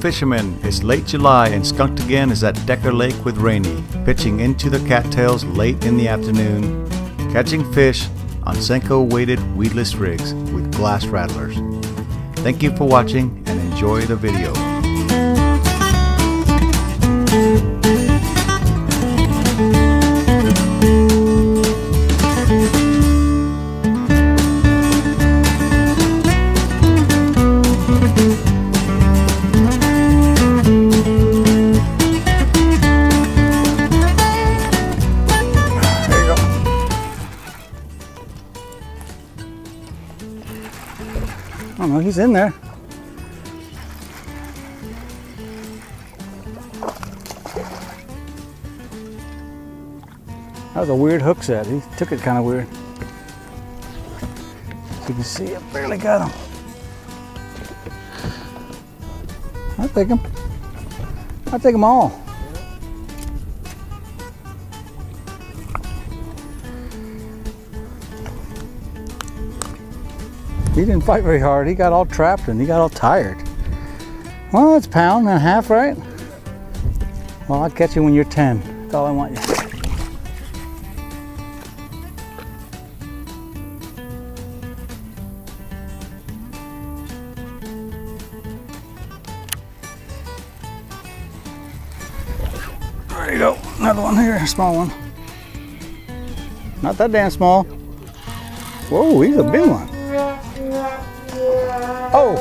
fishermen, it's late July and skunked again is at Decker Lake with Rainey, pitching into the Cattails late in the afternoon, catching fish on Senko weighted weedless rigs with glass rattlers. Thank you for watching and enjoy the video. I don't know, he's in there. That was a weird hook set. He took it kind of weird. As you can see, I barely got him. I'll take him. I'll take them all. He didn't fight very hard. He got all trapped and he got all tired. Well, it's a pound and a half, right? Well, I'll catch you when you're 10. That's all I want you. There you go. Another one here, a small one. Not that damn small. Whoa, he's a big one. Oh!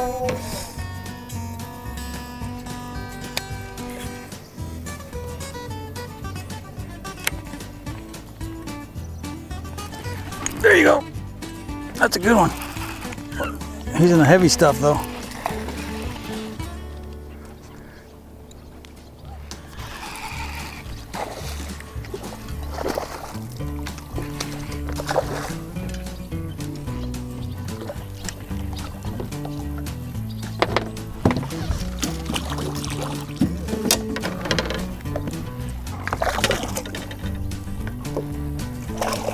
There you go. That's a good one. He's in the heavy stuff though.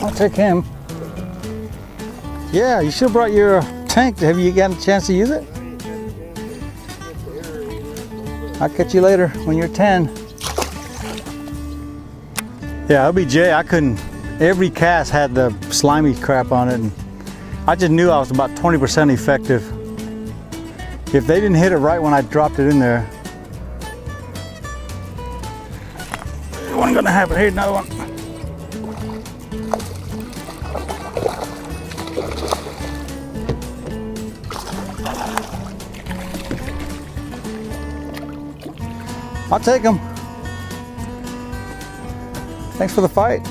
I'll take him. Yeah, you should have brought your tank. Have you gotten a chance to use it? I'll catch you later when you're 10. Yeah, LBJ, I couldn't. Every cast had the slimy crap on it, and I just knew I was about 20% effective. If they didn't hit it right when I dropped it in there, it wasn't gonna happen. Here's another one. I'll take them. Thanks for the fight.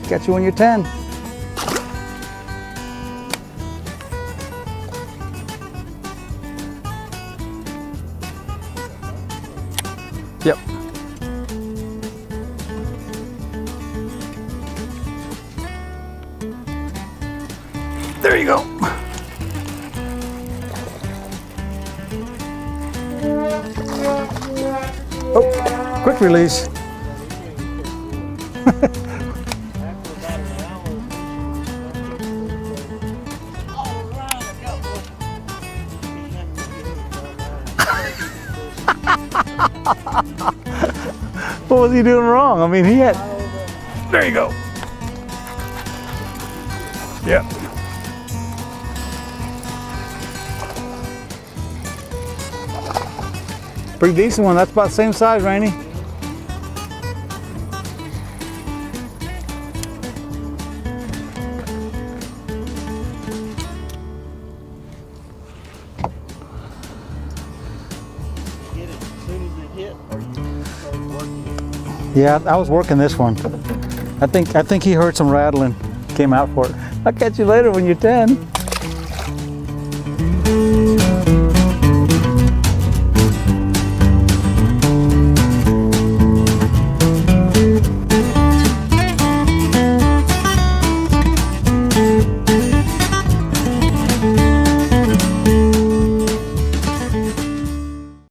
Catch you when you're 10. Yep. There you go. Oh, quick release. What was he doing wrong? I mean, he had... There you go. Yeah. Pretty decent one. That's about the same size, Rainey. Yeah, I was working this one. I think he heard some rattling, came out for it. I'll catch you later when you're 10.